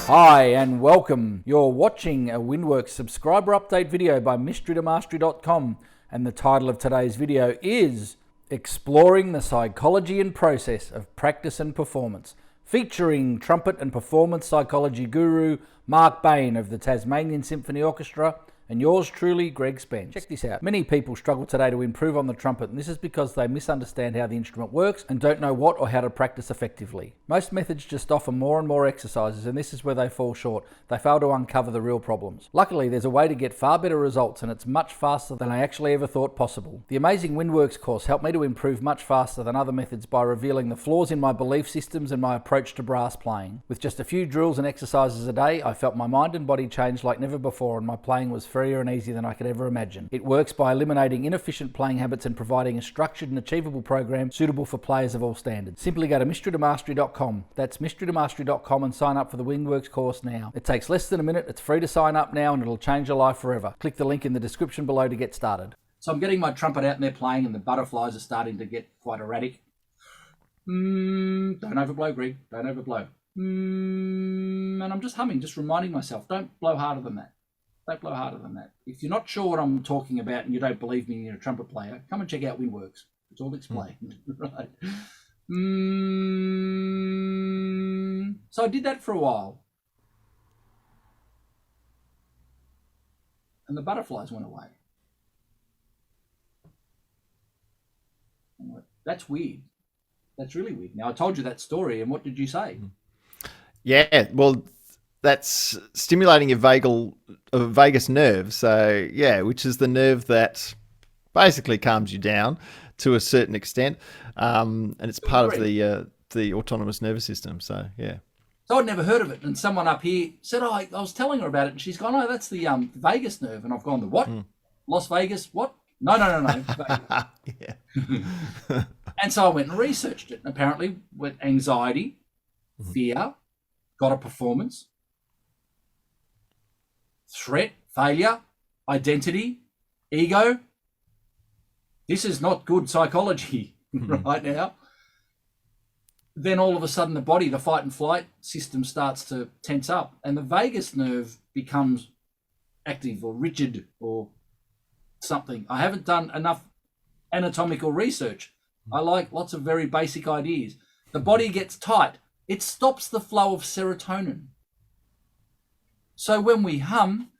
Hi and welcome. You're watching a WindWorks subscriber update video by mysterytomastery.com, and the title of today's video is Exploring the Psychology and Process of Practice and Performance, featuring trumpet and performance psychology guru Mark Bain of the Tasmanian Symphony Orchestra and yours truly, Greg Spence. Check this out. Many people struggle today to improve on the trumpet, and this is because they misunderstand how the instrument works and don't know what or how to practice effectively. Most methods just offer more and more exercises, and this is where they fall short. They fail to uncover the real problems. Luckily, there's a way to get far better results, and it's much faster than I actually ever thought possible. The amazing WindWorks course helped me to improve much faster than other methods by revealing the flaws in my belief systems and my approach to brass playing. With just a few drills and exercises a day, I felt my mind and body change like never before, and my playing was freer and easier than I could ever imagine. It works by eliminating inefficient playing habits and providing a structured and achievable program suitable for players of all standards. Simply go to mysterytomastery.com. That's mysterytomastery.com and sign up for the WindWorks course now. It takes less than a minute, it's free to sign up now, and it'll change your life forever. Click the link in the description below to get started. So I'm getting my trumpet out and they're playing, and the butterflies are starting to get quite erratic. Don't overblow, Greg. Don't overblow. And I'm just humming, just reminding myself, don't blow harder than that. Don't blow harder than that. If you're not sure what I'm talking about and you don't believe me and you're a trumpet player, come and check out WindWorks. It's all explained. Right. So I did that for a while. And the butterflies went away. That's weird. That's really weird. Now, I told you that story, and what did you say? Yeah, well, that's stimulating your vagus nerve. So, yeah, which is the nerve that basically calms you down to a certain extent. And it's part of the autonomous nervous system. So, yeah. So I'd never heard of it. And someone up here said, I was telling her about it. And she's gone, oh, that's the vagus nerve. And I've gone, the what? Las Vegas? What? No. Yeah. And so I went and researched it. And apparently with anxiety, fear, got a performance, threat, failure, identity, ego. This is not good psychology right now. Then all of a sudden the body, the fight and flight system starts to tense up, and the vagus nerve becomes active or rigid or something. I haven't done enough anatomical research. I like lots of very basic ideas. The body gets tight. It stops the flow of serotonin. So when we hum,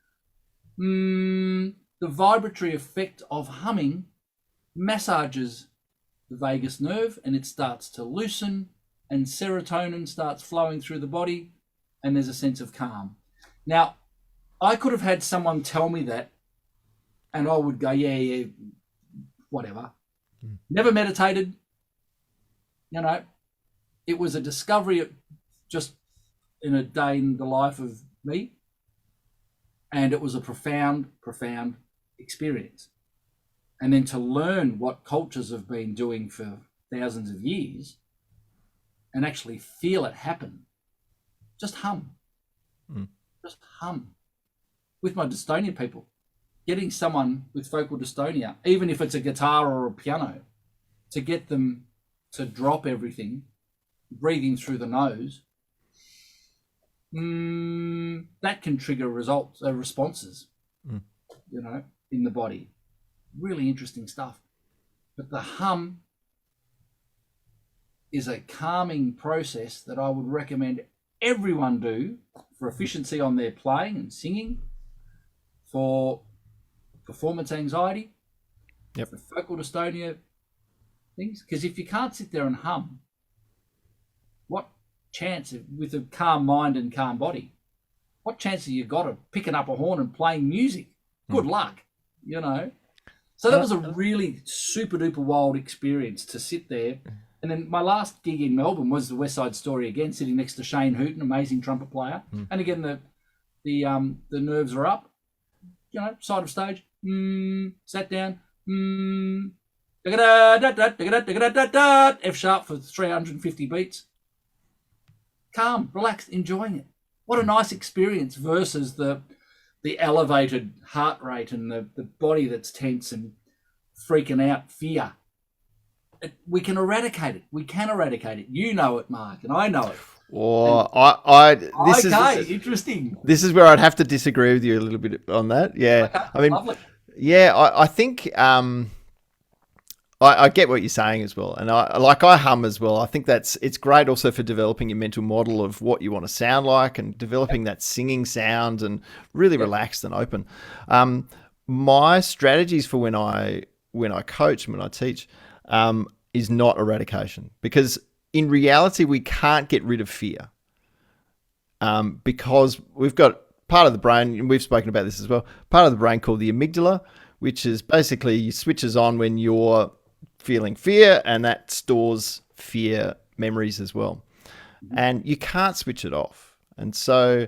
the vibratory effect of humming massages the vagus nerve, and it starts to loosen, and serotonin starts flowing through the body, and there's a sense of calm. Now, I could have had someone tell me that, and I would go, yeah, whatever. Never meditated. You know, it was a discovery just in a day in the life of me. And it was a profound experience. And then to learn what cultures have been doing for thousands of years and actually feel it happen. Just hum. Just hum. With my dystonia people, getting someone with focal dystonia, even if it's a guitar or a piano, to get them to drop everything, breathing through the nose, that can trigger responses, you know, in the body. Really interesting stuff. But the hum is a calming process that I would recommend everyone do for efficiency on their playing and singing, for performance anxiety, for focal dystonia things. Because if you can't sit there and hum, what chance with a calm mind and calm body, what chance have you got of picking up a horn and playing music? Good luck, you know. So that was a really super duper wild experience to sit there. And then my last gig in Melbourne was the West Side Story again, sitting next to Shane Hooten, amazing trumpet player. And again, the nerves are up, you know, side of stage, sat down, F sharp for 350 beats. Calm, relaxed, enjoying it. What a nice experience versus the elevated heart rate and the body that's tense and freaking out, fear. We can eradicate it. We can eradicate it. You know it, Mark, and I know it. Or Interesting. this is where I'd have to disagree with you a little bit on that. Yeah, Okay, I mean, lovely. yeah, I think I get what you're saying as well, and I hum as well. I think it's great also for developing your mental model of what you want to sound like and developing that singing sound and really relaxed and open. My strategies for when I coach and when I teach is not eradication, because in reality we can't get rid of fear, because we've got part of the brain, and we've spoken about this as well, part of the brain called the amygdala, which is basically switches on when you're feeling fear, and that stores fear memories as well. And you can't switch it off. And so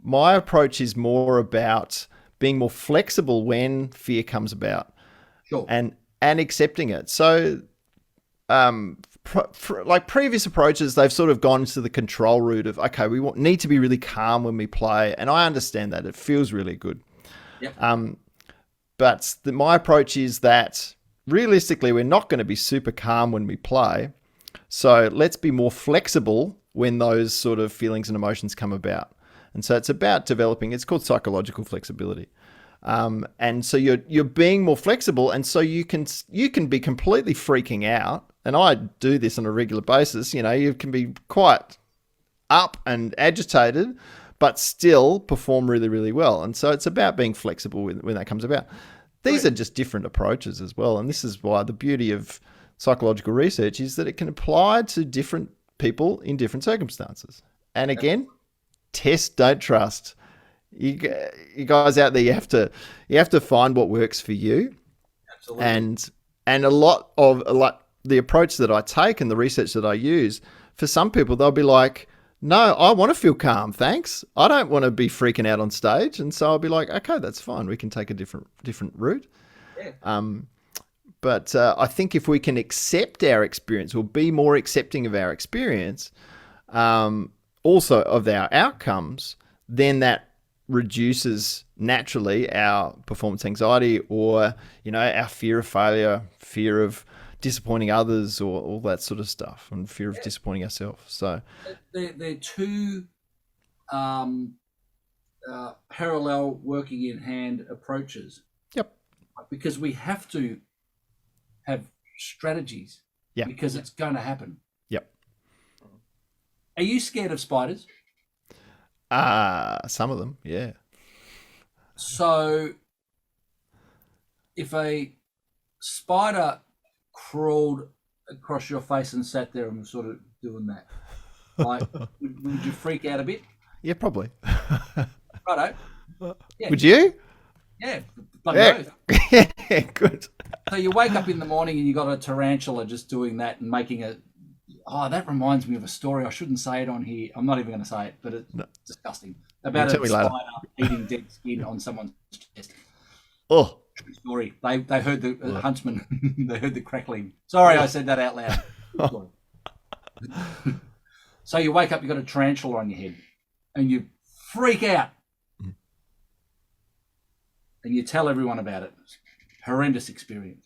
my approach is more about being more flexible when fear comes about, Sure. and accepting it. So like previous approaches, they've sort of gone to the control route of, okay, need to be really calm when we play. And I understand that. It feels really good. Yep. But my approach is that realistically, we're not going to be super calm when we play. So let's be more flexible when those sort of feelings and emotions come about. And so it's about developing, it's called psychological flexibility. And so you're being more flexible, and so you can be completely freaking out. And I do this on a regular basis. You know, you can be quite up and agitated, but still perform really, really well. And so it's about being flexible when that comes about. These are just different approaches as well. And this is why the beauty of psychological research is that it can apply to different people in different circumstances. And again, test, don't trust. You guys out there, you have to find what works for you. Absolutely. And a lot of the approach that I take and the research that I use, for some people, they'll be like, no, I want to feel calm, thanks. I don't want to be freaking out on stage. And so I'll be like, okay, that's fine. We can take a different route. Yeah. But I think if we can accept our experience, or be more accepting of our experience, also of our outcomes, then that reduces naturally our performance anxiety, or, you know, our fear of failure, fear of disappointing others, or all that sort of stuff, and fear of disappointing ourselves. So they're two parallel, working in hand approaches. Yep. Because we have to have strategies. Yeah. Because it's going to happen. Yep. Are you scared of spiders? Some of them, yeah. So if a spider crawled across your face and sat there and was sort of doing that, like, would you freak out a bit? Yeah, probably. Righto. Yeah. Would you? Yeah. Yeah, good. So you wake up in the morning and you got a tarantula just doing that and making a. Oh, that reminds me of a story. I shouldn't say it on here. I'm not even going to say it, but it's disgusting. About a spider eating dead skin on someone's chest. Oh. True story. They heard the huntsman. They heard the crackling. Sorry, I said that out loud. So you wake up, you got a tarantula on your head, and you freak out, and you tell everyone about it. Horrendous experience.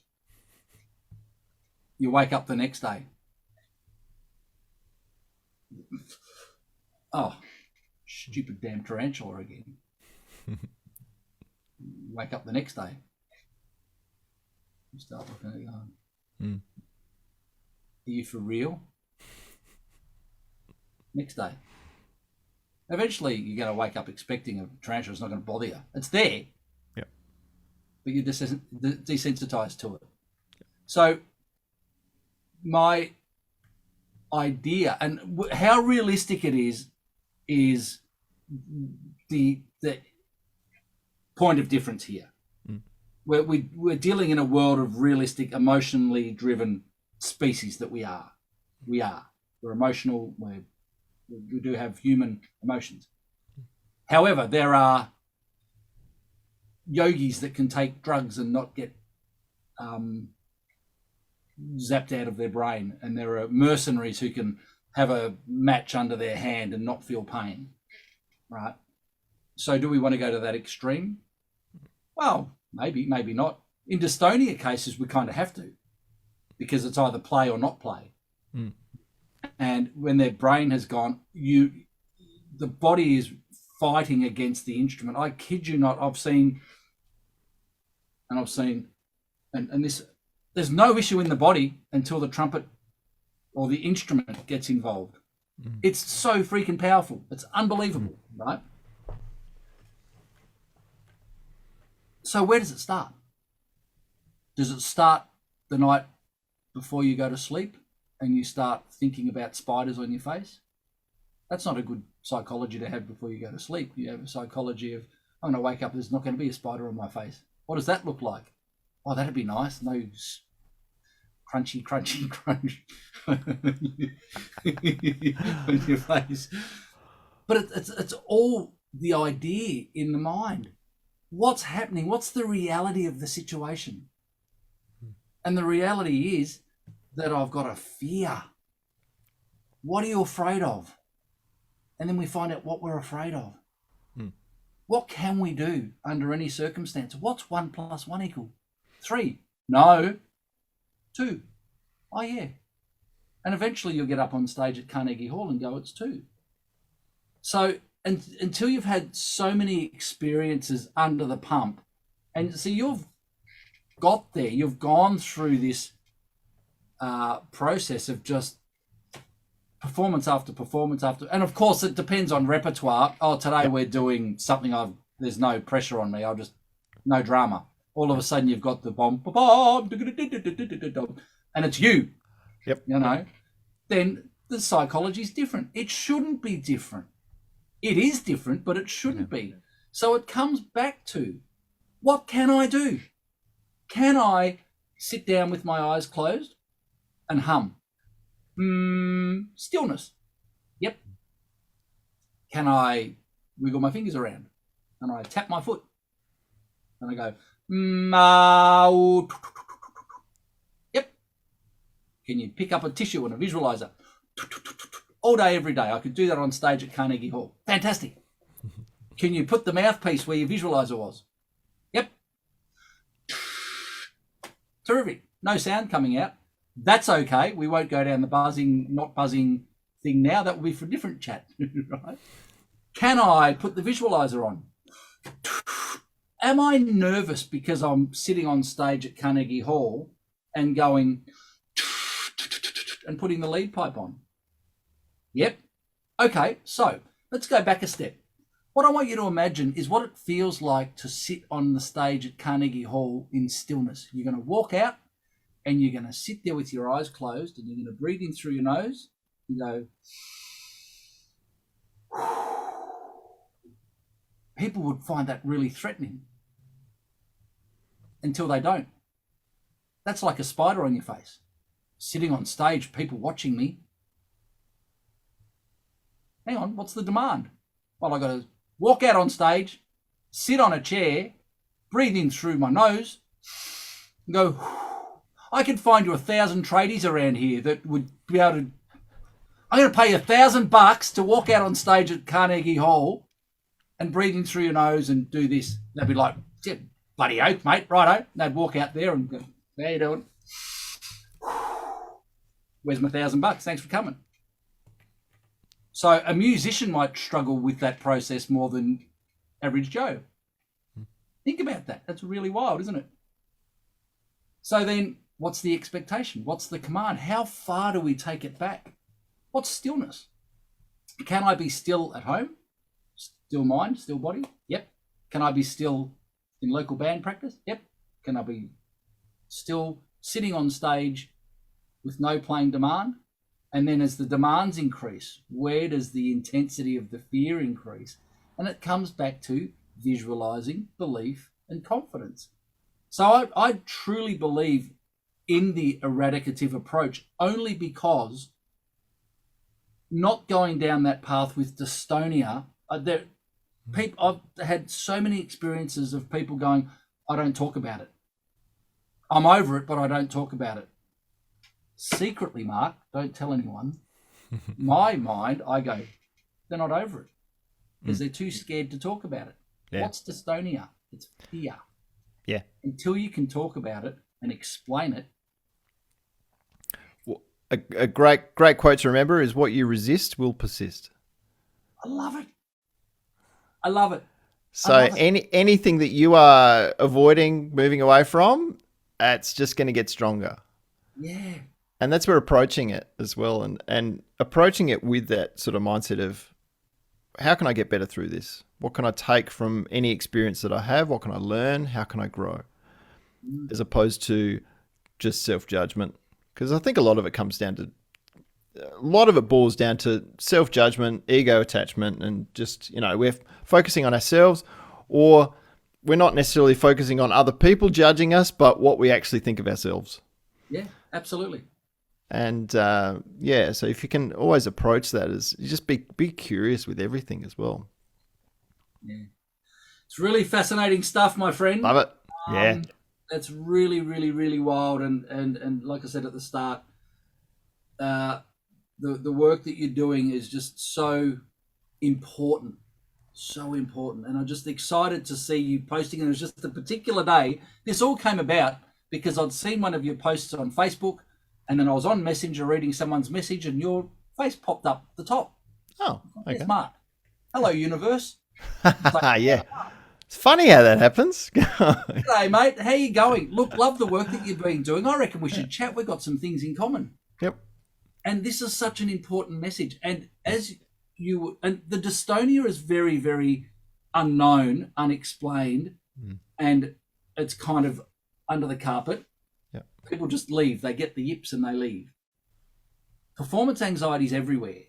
You wake up the next day. Oh, stupid damn tarantula again. Wake up the next day. You start looking at it going, are you for real? Next day. Eventually, you're going to wake up expecting a tarantula is not going to bother you. It's there. Yep. But you're desensitized to it. So, my idea, and how realistic it is the point of difference here. We're dealing in a world of realistic, emotionally driven species that we are. We're emotional. We do have human emotions. However, there are yogis that can take drugs and not get zapped out of their brain, and there are mercenaries who can have a match under their hand and not feel pain, right? So do we want to go to that extreme? Well, maybe not. In dystonia cases, we kind of have to, because it's either play or not play. And when their brain has gone, the body is fighting against the instrument. I kid you not. I've seen, and this, there's no issue in the body until the trumpet or the instrument gets involved. It's so freaking powerful. It's unbelievable, right? So where does it start? Does it start the night before you go to sleep and you start thinking about spiders on your face? That's not a good psychology to have before you go to sleep. You have a psychology of, I'm going to wake up, there's not going to be a spider on my face. What does that look like? Oh, that'd be nice. No crunchy crunch on your face. But it's all the idea in the mind. What's happening? What's the reality of the situation? And the reality is that I've got a fear. What are you afraid of? And then we find out what we're afraid of. What can we do under any circumstance? What's 1 + 1 = 3? No. 2. Oh, yeah. And eventually you'll get up on stage at Carnegie Hall and go, it's 2. So until you've had so many experiences under the pump, and so you've got there, you've gone through this process of just performance after performance after, and of course it depends on repertoire. Oh, today we're doing something there's no pressure on me. No drama. All of a sudden you've got the bomb, and it's you. Yep. You know, then the psychology is different. It shouldn't be different. It is different, but it shouldn't be. So it comes back to, what can I do? Can I sit down with my eyes closed and hum? Stillness. Yep. Can I wiggle my fingers around and I tap my foot and I go, yep. Can you pick up a tissue and a visualizer? All day, every day. I could do that on stage at Carnegie Hall. Fantastic. Can you put the mouthpiece where your visualizer was? Yep. Terrific. No sound coming out. That's okay. We won't go down the buzzing, not buzzing thing now. That will be for a different chat, right? Can I put the visualizer on? Am I nervous because I'm sitting on stage at Carnegie Hall and going and putting the lead pipe on? Yep. Okay, so let's go back a step. What I want you to imagine is what it feels like to sit on the stage at Carnegie Hall in stillness. You're going to walk out and you're going to sit there with your eyes closed and you're going to breathe in through your nose and go. People would find that really threatening until they don't. That's like a spider on your face. Sitting on stage, people watching me. Hang on, what's the demand? Well, I got to walk out on stage, sit on a chair, breathe in through my nose, and go. I could find you 1,000 tradies around here that would be able to. I'm going to pay you $1,000 to walk out on stage at Carnegie Hall and breathe in through your nose and do this. They'd be like, yeah, bloody oath, mate, righto. They'd walk out there and go, how you doing? Where's my $1,000? Thanks for coming. So a musician might struggle with that process more than average Joe. Think about that. That's really wild, isn't it? So then what's the expectation? What's the command? How far do we take it back? What's stillness? Can I be still at home? Still mind, still body? Yep. Can I be still in local band practice? Yep. Can I be still sitting on stage with no playing demand? And then as the demands increase, where does the intensity of the fear increase? And it comes back to visualizing, belief, and confidence. So I truly believe in the eradicative approach only because not going down that path with dystonia, I've had so many experiences of people going, I don't talk about it. I'm over it, but I don't talk about it. Secretly, Mark, don't tell anyone. My mind, I go, they're not over it because they're too scared to talk about it. Yeah. What's dystonia? It's fear. Yeah. Until you can talk about it and explain it. Well, a great quote to remember is, what you resist will persist. I love it. I love it. So anything that you are avoiding, moving away from, it's just going to get stronger. Yeah. And that's where approaching it as well, and approaching it with that sort of mindset of, how can I get better through this? What can I take from any experience that I have? What can I learn? How can I grow? As opposed to just self-judgment. Because I think a lot of it boils down to self-judgment, ego attachment, and just, we're focusing on ourselves, or we're not necessarily focusing on other people judging us, but what we actually think of ourselves. Yeah, absolutely. And so if you can always approach that as, you just be curious with everything as well. Yeah. It's really fascinating stuff, my friend. Love it. Yeah. It's really, really, really wild. And like I said at the start, the work that you're doing is just so important. So important. And I'm just excited to see you posting. And it was just a particular day. This all came about because I'd seen one of your posts on Facebook, and then I was on Messenger reading someone's message, and your face popped up at the top. Oh, okay. There's Mark. Hello, universe. Yeah. It's funny how that happens. G'day, mate. How you going? Look, love the work that you've been doing. I reckon we should chat. We've got some things in common. Yep. And this is such an important message. And and the dystonia is very, very unknown, unexplained, and it's kind of under the carpet. Yep. People just leave. They get the yips and they leave. Performance anxiety is everywhere,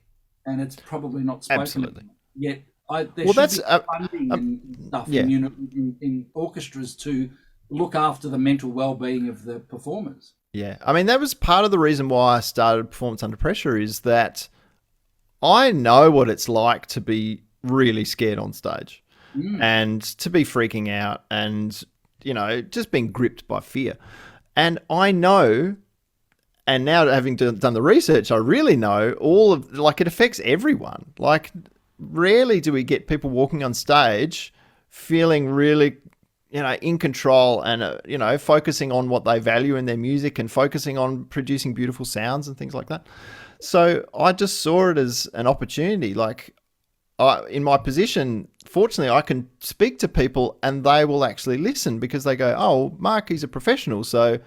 and it's probably not spoken Absolutely. Yet. There should be funding and stuff in orchestras to look after the mental well-being of the performers. Yeah. I mean, that was part of the reason why I started Performance Under Pressure, is that I know what it's like to be really scared on stage and to be freaking out and, just being gripped by fear. And I know, and now having done the research, I really know it affects everyone. Like, rarely do we get people walking on stage feeling really, in control and, focusing on what they value in their music and focusing on producing beautiful sounds and things like that. So I just saw it as an opportunity. Like, in my position, fortunately, I can speak to people and they will actually listen because they go, oh, Mark, he's a professional, so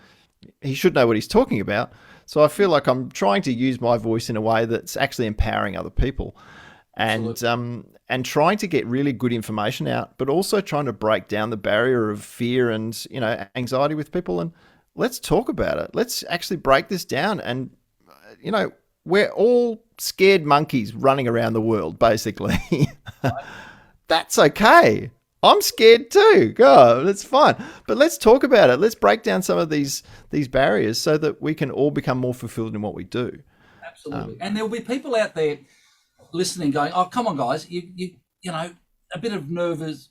he should know what he's talking about. So I feel like I'm trying to use my voice in a way that's actually empowering other people. And trying to get really good information out, but also trying to break down the barrier of fear and, anxiety with people. And let's talk about it. Let's actually break this down. And, we're all scared monkeys running around the world, basically. That's okay. I'm scared too. God, it's fine. But let's talk about it. Let's break down some of these barriers so that we can all become more fulfilled in what we do. Absolutely. And there'll be people out there listening going, oh, come on, guys, you know, a bit of nervous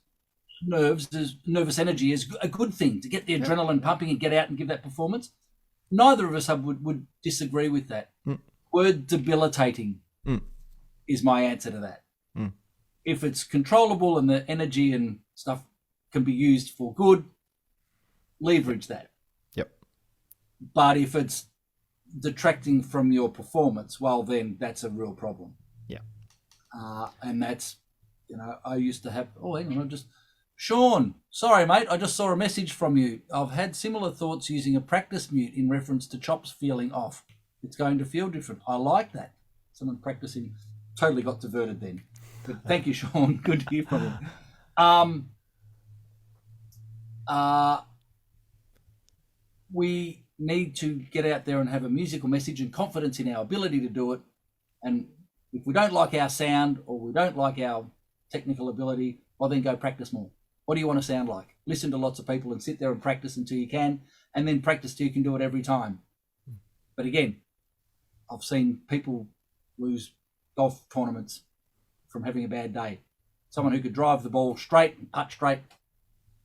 energy is a good thing to get the adrenaline pumping and get out and give that performance. Neither of us would disagree with that. Word debilitating is my answer to that. If it's controllable and the energy and stuff can be used for good, leverage that. Yep. But if it's detracting from your performance, well, then that's a real problem. Yeah. And that's, I used to have, Sean, sorry, mate, I just saw a message from you. I've had similar thoughts using a practice mute in reference to chops feeling off. It's going to feel different. I like that. Someone practicing totally got diverted then. But thank you, Sean. Good to hear from you. We need to get out there and have a musical message and confidence in our ability to do it. And if we don't like our sound or we don't like our technical ability, well, then go practice more. What do you want to sound like? Listen to lots of people and sit there and practice until you can, and then practice till you can do it every time. But again, I've seen people lose golf tournaments from having a bad day. Someone who could drive the ball straight and putt straight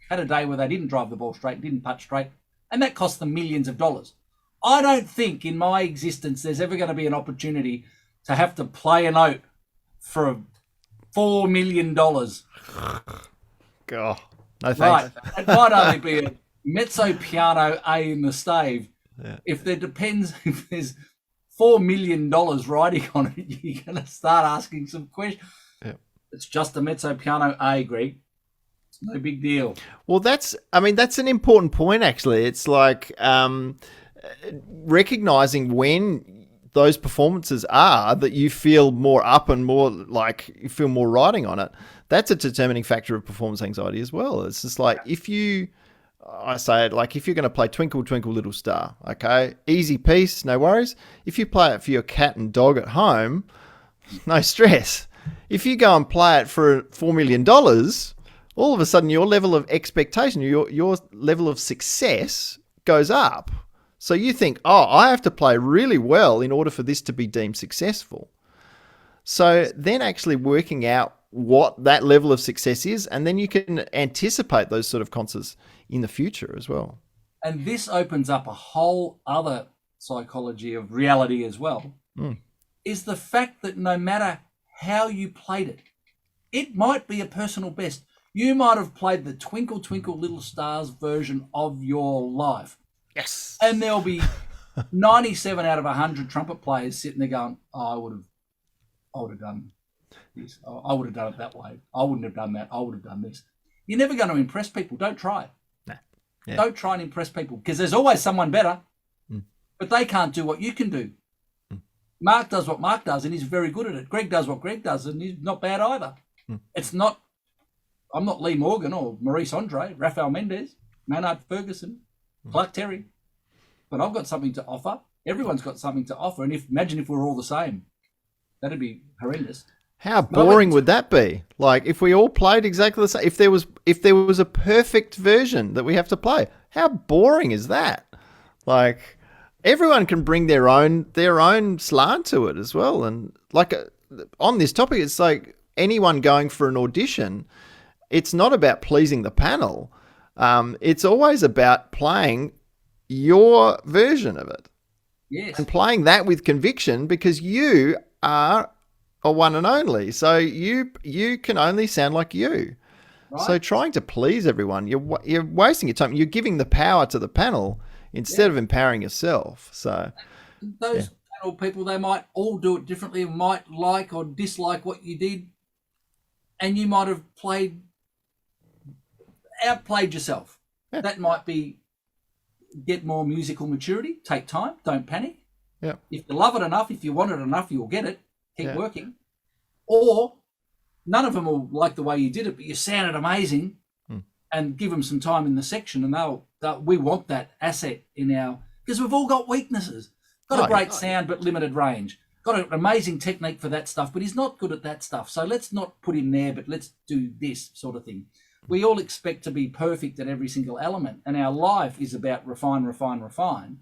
had a day where they didn't drive the ball straight, didn't putt straight, and that cost them millions of dollars. I don't think in my existence there's ever going to be an opportunity to have to play a note for $4 million. God, no thanks. Right, it might only be a mezzo piano A in the stave. Yeah. If there's $4 million riding on it, you're going to start asking some questions. Yep. It's just a mezzo piano A, Greg. It's no big deal. Well, that's an important point, actually. It's like recognizing when those performances are that you feel more up and more like you feel more riding on it. That's a determining factor of performance anxiety as well. It's just like if you're going to play Twinkle, Twinkle, Little Star, okay, easy piece, no worries. If you play it for your cat and dog at home, no stress. If you go and play it for $4 million, all of a sudden your level of expectation, your level of success goes up. So you think, I have to play really well in order for this to be deemed successful. So then actually working out what that level of success is, and then you can anticipate those sort of concerts in the future as well. And this opens up a whole other psychology of reality as well, is the fact that no matter how you played it, it might be a personal best. You might have played the Twinkle, Twinkle, Little Stars version of your life. Yes. And there'll be 97 out of 100 trumpet players sitting there going, I would have done this. I would have done it that way. I wouldn't have done that. I would have done this. You're never going to impress people. Don't try. Nah. Yeah. Don't try and impress people because there's always someone better, but they can't do what you can do. Mark does what Mark does and he's very good at it. Greg does what Greg does and he's not bad either. I'm not Lee Morgan or Maurice Andre, Rafael Mendez, Maynard Ferguson, Clark Terry, but I've got something to offer. Everyone's got something to offer. And imagine if we're all the same, that'd be horrendous. How boring would that be? Like if we all played exactly the same, if there was a perfect version that we have to play, how boring is that? Like everyone can bring their own slant to it as well. And like on this topic, it's like anyone going for an audition, it's not about pleasing the panel. It's always about playing your version of it. Yes. And playing that with conviction because you are a one and only. So you can only sound like you. Right. So trying to please everyone, you're wasting your time. You're giving the power to the panel instead of empowering yourself. So those panel people, they might all do it differently, might like or dislike what you did, and you might have outplayed yourself. Yeah. That might be get more musical maturity, take time, don't panic. Yeah. If you love it enough, if you want it enough, you'll get it. Keep working. Or none of them will like the way you did it, but you sounded amazing, and give them some time in the section, and we want that asset in our, because we've all got weaknesses. Got a great sound but limited range. Got an amazing technique for that stuff, but he's not good at that stuff. So let's not put him there, but let's do this sort of thing. We all expect to be perfect at every single element, and our life is about refine,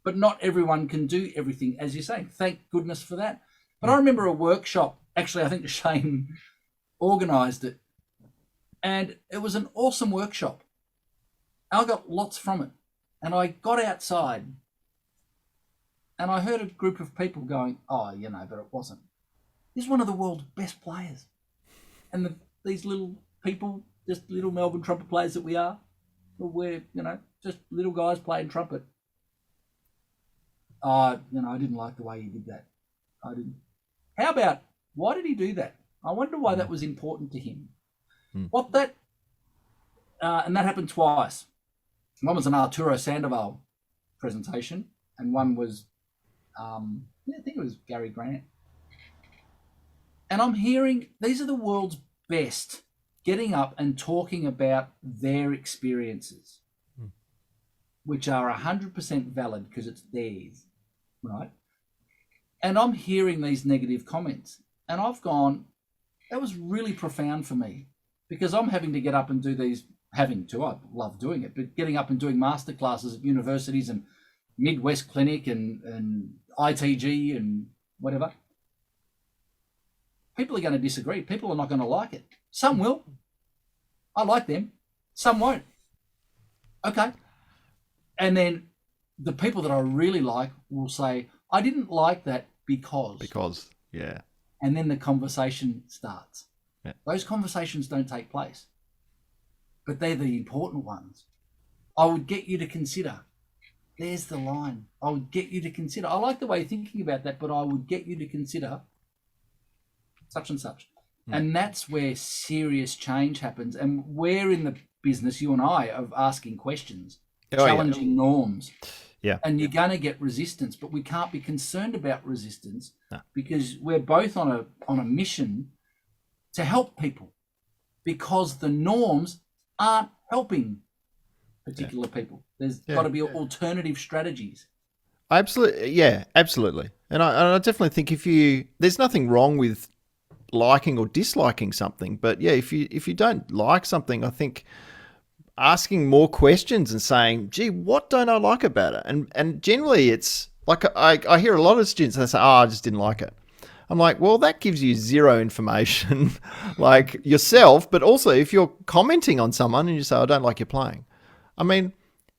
but not everyone can do everything, as you're saying. Thank goodness for that. But I remember a workshop, actually I think Shane organised it, and it was an awesome workshop. I got lots from it, and I got outside and I heard a group of people going, but it wasn't. He's one of the world's best players. And these little people, just little Melbourne trumpet players that we are, we're, just little guys playing trumpet. I didn't like the way he did that. I didn't. How about, why did he do that? I wonder why that was important to him. What that, and that happened twice. One was an Arturo Sandoval presentation, and one was, I think it was Gary Grant. And I'm hearing, these are the world's best getting up and talking about their experiences, which are 100% valid because it's theirs, right? And I'm hearing these negative comments, and I've gone, that was really profound for me, because I'm having to get up and do these, I love doing it, but getting up and doing masterclasses at universities and Midwest Clinic and ITG and whatever. People are going to disagree. People are not going to like it. Some will. I like them. Some won't. Okay. And then the people that I really like will say, I didn't like that because. Because, yeah. And then the conversation starts. Yeah. Those conversations don't take place, but they're the important ones. I would get you to consider, There's the line. I would get you to consider. I like the way you're thinking about that, but I would get you to consider such and such. And that's where serious change happens. And we're in the business, you and I, of asking questions, challenging norms. Yeah. And you're going to get resistance, but we can't be concerned about resistance because we're both on a mission to help people, because the norms aren't helping particular people. There's got to be alternative strategies. Absolutely. Yeah, absolutely. And I definitely think there's nothing wrong with liking or disliking something, but yeah, if you don't like something, I think asking more questions and saying, gee, what don't I like about it? And generally it's like, I hear a lot of students, they say, oh, I just didn't like it. I'm like, well, that gives you zero information, like yourself, but also if you're commenting on someone and you say, I don't like your playing. I mean,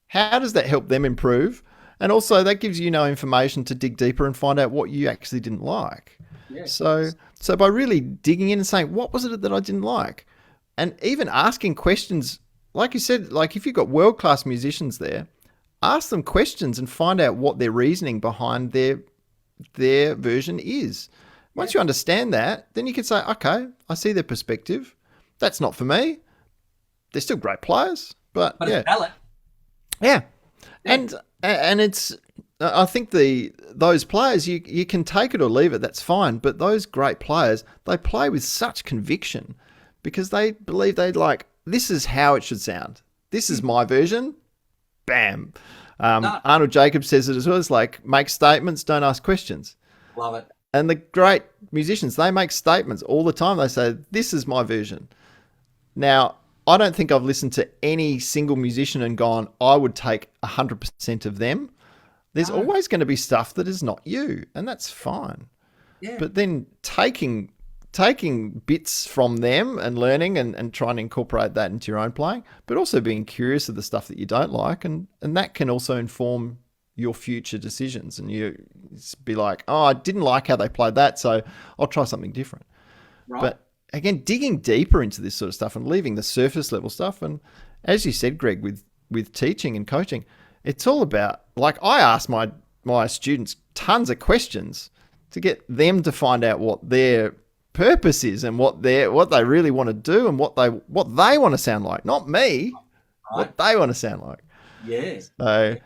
how does that help them improve? And also that gives you no information to dig deeper and find out what you actually didn't like. Yeah. So by really digging in and saying, what was it that I didn't like? And even asking questions, like you said, like if you've got world-class musicians there, ask them questions and find out what their reasoning behind their version is. Once you understand that, then you can say, okay, I see their perspective. That's not for me. They're still great players, but it's valid. Yeah. And it's, I think those players, you can take it or leave it, that's fine. But those great players, they play with such conviction because they believe this is how it should sound. This is my version. Bam. Arnold Jacobs says it as well. It's like, make statements, don't ask questions. Love it. And the great musicians, they make statements all the time. They say, this is my version. Now, I don't think I've listened to any single musician and gone, I would take 100% of them. There's always going to be stuff that is not you, and that's fine. Yeah. But then taking bits from them and learning and trying to incorporate that into your own playing, but also being curious of the stuff that you don't like, and that can also inform your future decisions. And you be like, oh, I didn't like how they played that, so I'll try something different. Right. But again, digging deeper into this sort of stuff and leaving the surface level stuff. And as you said, Greg, with teaching and coaching, it's all about, like, I ask my students tons of questions to get them to find out what their purpose is and what they really want to do and what they want to sound like. Not me, what they want to sound like. Yeah. So,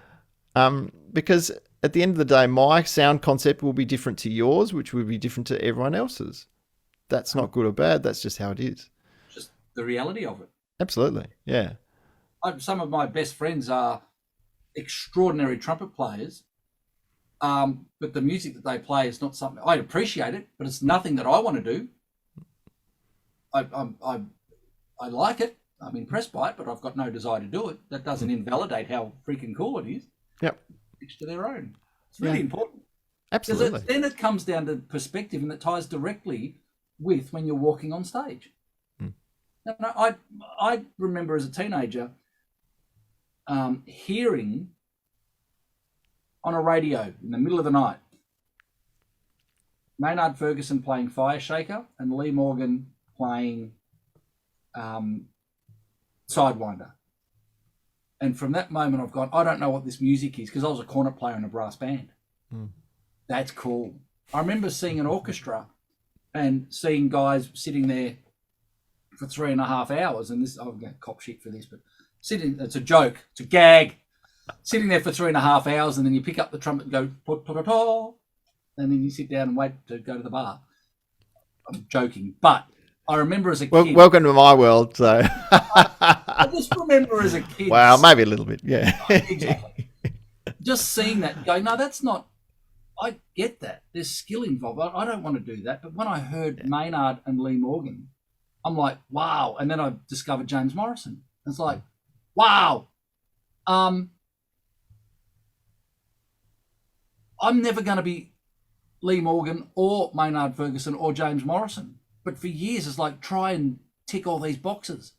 because at the end of the day, my sound concept will be different to yours, which will be different to everyone else's. That's not good or bad. That's just how it is. Just the reality of it. Absolutely. Yeah. Some of my best friends are extraordinary trumpet players, but the music that they play is not something I appreciate it, but it's nothing that I want to do. I like it. I'm impressed by it, but I've got no desire to do it. That doesn't invalidate how freaking cool it is. Yep. Each to their own. It's really important. Absolutely. Because then it comes down to perspective, and it ties directly with when you're walking on stage. Now, I remember as a teenager hearing on a radio in the middle of the night Maynard Ferguson playing Fire Shaker and Lee Morgan playing Sidewinder. And from that moment I've gone, I don't know what this music is, because I was a cornet player in a brass band. That's cool. I remember seeing an orchestra and seeing guys sitting there for 3.5 hours, and this, I'm going to cop shit for this, but it's a joke, it's a gag, sitting there for 3.5 hours, and then you pick up the trumpet and go, "Ta-ta-ta," and then you sit down and wait to go to the bar. I'm joking, but I remember as a kid. Welcome to my world. So I just remember as a kid. Wow, maybe a little bit, yeah. Exactly. Just seeing that and going, no, that's not. I get that. There's skill involved. I don't want to do that. But when I heard Maynard and Lee Morgan, I'm like, wow. And then I discovered James Morrison. It's like, wow. I'm never going to be Lee Morgan or Maynard Ferguson or James Morrison. But for years, it's like, try and tick all these boxes.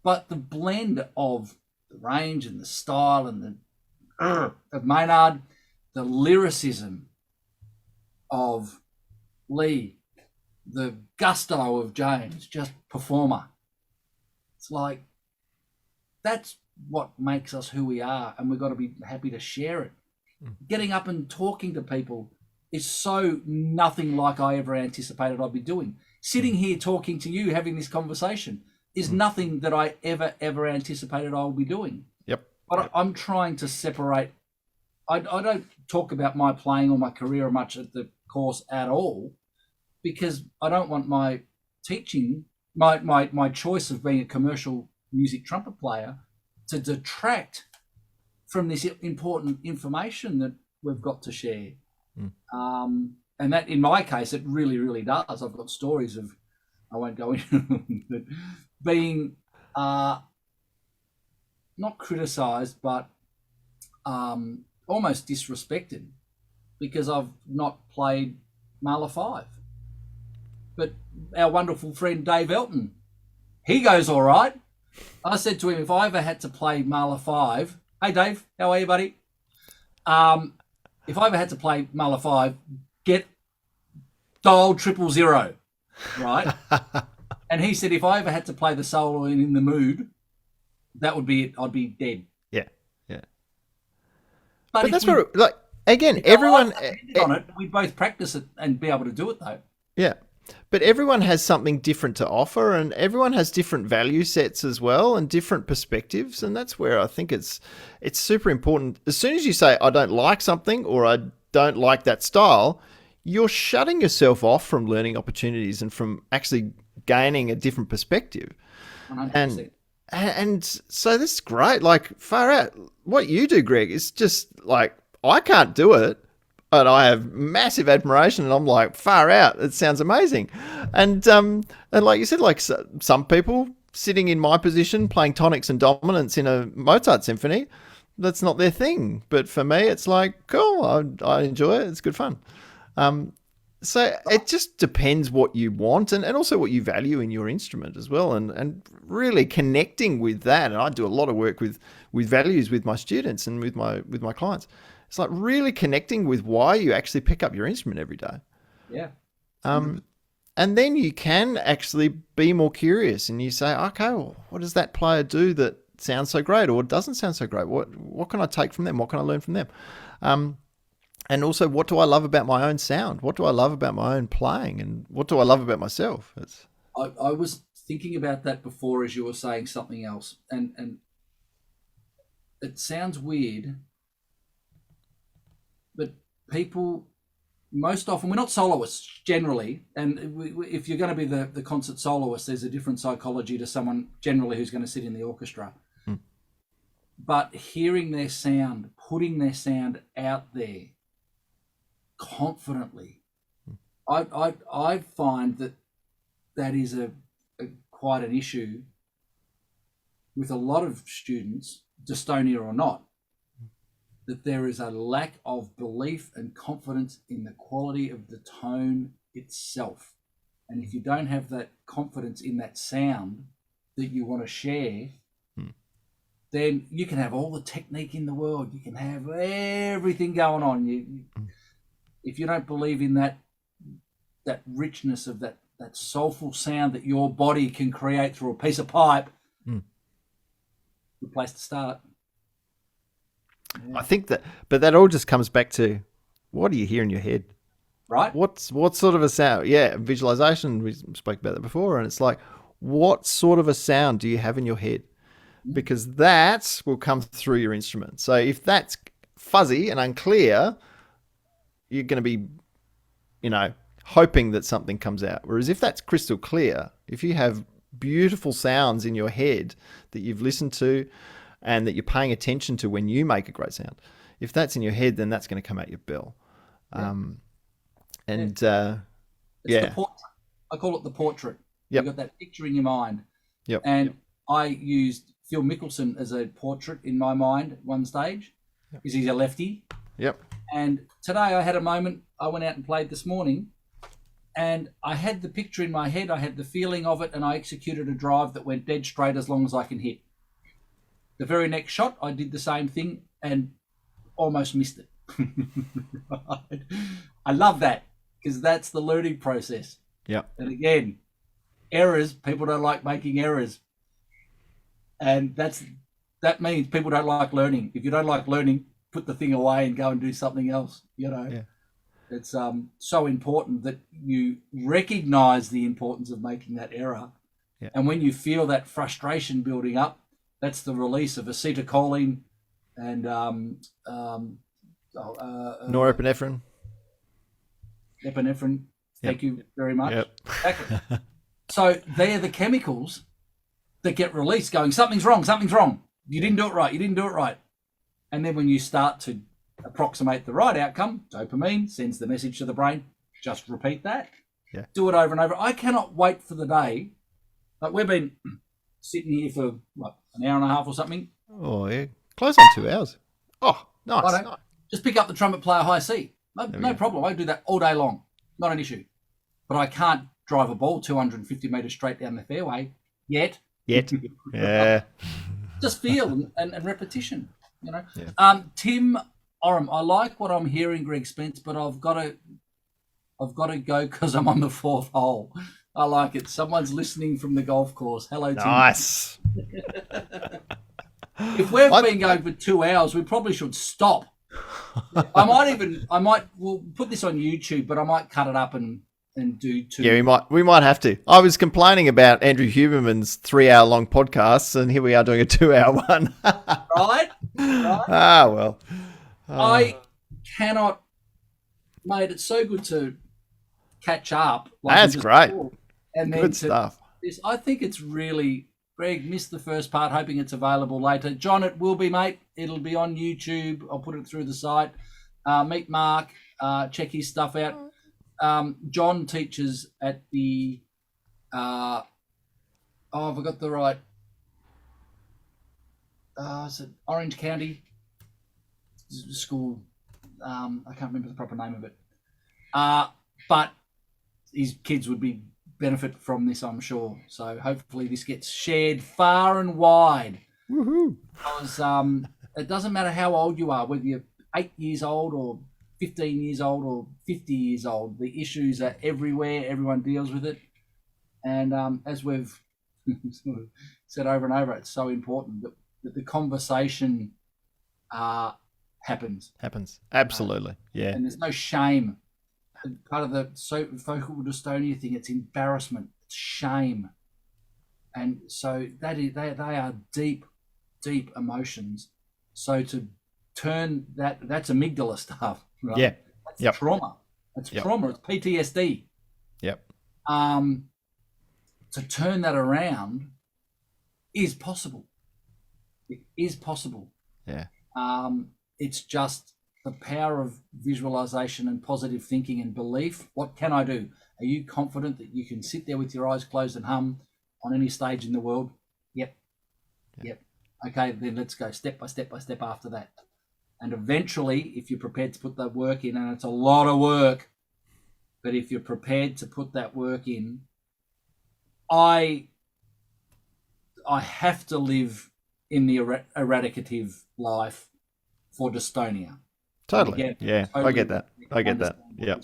But the blend of the range and the style and the of Maynard, the lyricism of Lee, the gusto of James, just performer. It's like, that's what makes us who we are, and we've got to be happy to share it. Getting up and talking to people is so nothing like I ever anticipated I'd be doing. Sitting here talking to you, having this conversation is nothing that I ever anticipated I would be doing. Yep. But I'm trying to separate. I don't talk about my playing or my career much at the course at all, because I don't want my teaching, my choice of being a commercial music trumpet player, to detract from this important information that we've got to share. And that, in my case, it really, really does. I've got stories of, I won't go into them, but being not criticised, but almost disrespected because I've not played Mahler 5. But our wonderful friend Dave Elton, he goes all right. I said to him, if I ever had to play Mahler 5, hey Dave, how are you, buddy? If I ever had to play Mahler 5, dial 000, right? And he said, if I ever had to play the solo in the mood, that would be it. I'd be dead. Yeah, yeah. But that's where, like, again, everyone on it, we both practice it and be able to do it though. Yeah. But everyone has something different to offer, and everyone has different value sets as well, and different perspectives. And that's where I think it's super important. As soon as you say, I don't like something, or I don't like that style, you're shutting yourself off from learning opportunities and from actually gaining a different perspective. 100%. And so this is great. Like, far out. What you do, Greg, is just like, I can't do it, but I have massive admiration, and I'm like, far out. It sounds amazing. And like you said, like some people sitting in my position playing tonics and dominants in a Mozart symphony, that's not their thing. But for me, it's like, cool. I enjoy it. It's good fun. So it just depends what you want, and also what you value in your instrument as well, and really connecting with that. And I do a lot of work with values with my students and with my clients. It's like really connecting with why you actually pick up your instrument every day. Yeah. And then you can actually be more curious, and you say, okay, well, what does that player do that sounds so great, or doesn't sound so great? What can I take from them? What can I learn from them? And also, what do I love about my own sound? What do I love about my own playing? And what do I love about myself? I was thinking about that before as you were saying something else. And it sounds weird, but people, most often, we're not soloists generally. And if you're going to be the concert soloist, there's a different psychology to someone generally who's going to sit in the orchestra. But hearing their sound, putting their sound out there confidently, I find that is a quite an issue with a lot of students, dystonia or not, that there is a lack of belief and confidence in the quality of the tone itself. And if you don't have that confidence in that sound that you want to share, then you can have all the technique in the world. You can have everything going on. If you don't believe in that richness of that soulful sound that your body can create through a piece of pipe, good place to start. Yeah. I think but that all just comes back to, what do you hear in your head? Right. What sort of a sound? Yeah, visualization, we spoke about that before, and it's like, what sort of a sound do you have in your head? Because that will come through your instrument. So if that's fuzzy and unclear, you're going to be, hoping that something comes out. Whereas if that's crystal clear, if you have beautiful sounds in your head that you've listened to and that you're paying attention to when you make a great sound, if that's in your head, then that's going to come out your bell. It's the portrait. I call it the portrait. Yep. You've got that picture in your mind. Yep. And I used Phil Mickelson as a portrait in my mind at one stage, because he's a lefty. Yep. And today I had a moment. I went out and played this morning, and I had the picture in my head. I had the feeling of it, and I executed a drive that went dead straight as long as I can hit. The very next shot, I did the same thing and almost missed it. I love that, because that's the learning process. Yeah. And again, errors, people don't like making errors. And that's that means people don't like learning. If you don't like learning, put the thing away and go and do something else. Yeah. It's so important that you recognize the importance of making that error. Yeah. And when you feel that frustration building up, that's the release of acetylcholine and norepinephrine. epinephrine. Thank you very much. Yep. Exactly. So they're the chemicals that get released going, something's wrong. You didn't do it right. And then when you start to approximate the right outcome, dopamine sends the message to the brain, just repeat that. Yeah. Do it over and over. I cannot wait for the day. Like we've been sitting here for an hour and a half or something. Oh, yeah. Close on 2 hours. Oh, nice. Just pick up the trumpet, play a high C. No problem. I do that all day long. Not an issue. But I can't drive a ball 250 metres straight down the fairway yet. Yeah. Just feel and repetition, Yeah. Tim Oram, I like what I'm hearing, Greg Spence, but I've got to go because I'm on the fourth hole. I like it. Someone's listening from the golf course. Hello, Tim. Nice. If we've been going for 2 hours, we probably should stop. We'll put this on YouTube, but I might cut it up and do two. Yeah, we might have to. I was complaining about Andrew Huberman's 3-hour-long podcasts, and here we are doing a 2-hour one. Right? Ah, well. I cannot, mate. It's so good to catch up. That's great. And then Good stuff. I think it's really. Greg missed the first part, hoping it's available later. John, it will be, mate. It'll be on YouTube. I'll put it through the site. Meet Mark. Check his stuff out. John teaches at the. I forgot the right. Is it Orange County School? I can't remember the proper name of it. But his kids would benefit from this, I'm sure. So hopefully this gets shared far and wide. Woohoo! Because it doesn't matter how old you are, whether you're 8 years old or 15 years old or 50 years old, the issues are everywhere. Everyone deals with it. And as we've said over and over, it's so important that the conversation happens. Absolutely. Yeah. And there's no shame. Part of the focal dystonia thing, it's embarrassment, it's shame. And so they are deep emotions. So to turn that's amygdala stuff, right? Yeah. That's trauma. It's trauma. It's PTSD. Yep. To turn that around is possible. It is possible. Yeah. It's just the power of visualization and positive thinking and belief. What can I do? Are you confident that you can sit there with your eyes closed and hum on any stage in the world? Yep. Okay, then let's go step by step after that. And eventually, if you're prepared to put that work in, and it's a lot of work, but if you're prepared to put that work in, I have to live in the eradicative life for dystonia. Totally. Again, yeah, totally I get that. Yeah.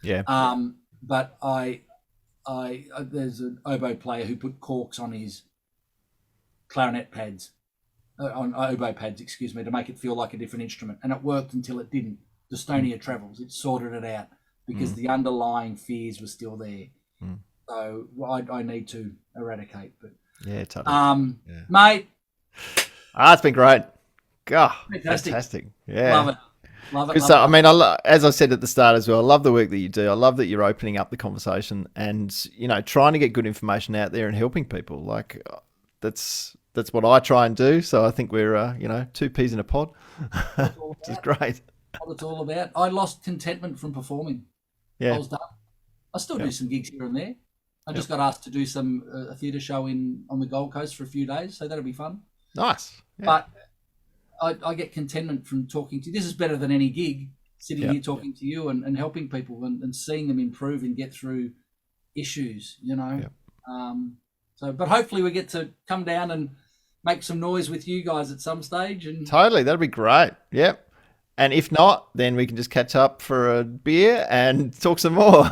Yeah. But I there's an oboe player who put corks on his clarinet pads, on oboe pads, excuse me, to make it feel like a different instrument, and it worked until it didn't. Dystonia travels. It sorted it out because the underlying fears were still there. So I need to eradicate. But yeah, totally. Mate, it's been great. God, fantastic. Yeah, love it. So I mean, as I said at the start as well, I love the work that you do. I love that you're opening up the conversation and trying to get good information out there and helping people. Like that's what I try and do. So I think we're two peas in a pod, which is great. What it's all about. I lost contentment from performing. Yeah, I was done. I still do some gigs here and there. I just got asked to do a theatre show on the Gold Coast for a few days, so that'll be fun. Nice. Yeah. But I get contentment from talking to you. This is better than any gig, sitting here talking to you and helping people and seeing them improve and get through issues, But hopefully we get to come down and make some noise with you guys at some stage. And totally, that'd be great. Yep. And if not, then we can just catch up for a beer and talk some more.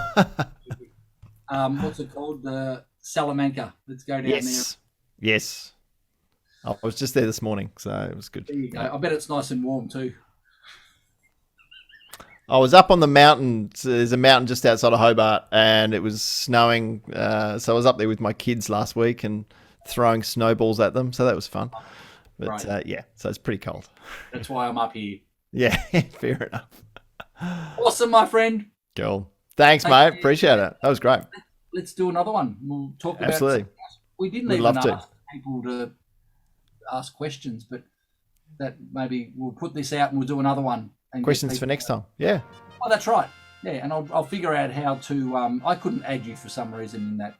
What's it called? Salamanca. Let's go down there. Yes. I was just there this morning, so it was good. There you go. Yeah. I bet it's nice and warm too. I was up on the mountain. So there's a mountain just outside of Hobart, and it was snowing. So I was up there with my kids last week and throwing snowballs at them. So that was fun. But Right. yeah, so it's pretty cold. That's why I'm up here. Yeah, fair enough. Awesome, my friend. Cool. Thanks, Thank mate. you. Appreciate it. That was great. Let's do another one. We'll talk about Absolutely. something else. We didn't We'd even love to. ask people to ask questions, but that maybe we'll put this out and we'll do another one. And get Questions for people- next time. Yeah. Oh, that's right. Yeah, and I'll figure out how to. I couldn't add you for some reason in that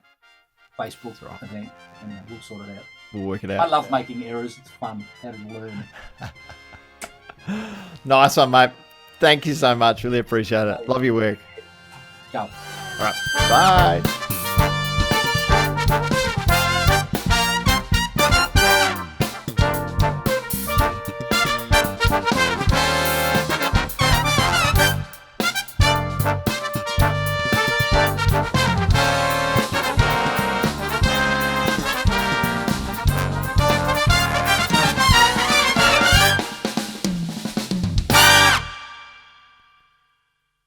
Facebook event. Anyway, we'll sort it out. We'll work it I out. love making errors. It's fun. How to learn. Nice one, mate. Thank you so much. Really appreciate it. Love your work. Go. All right. Bye.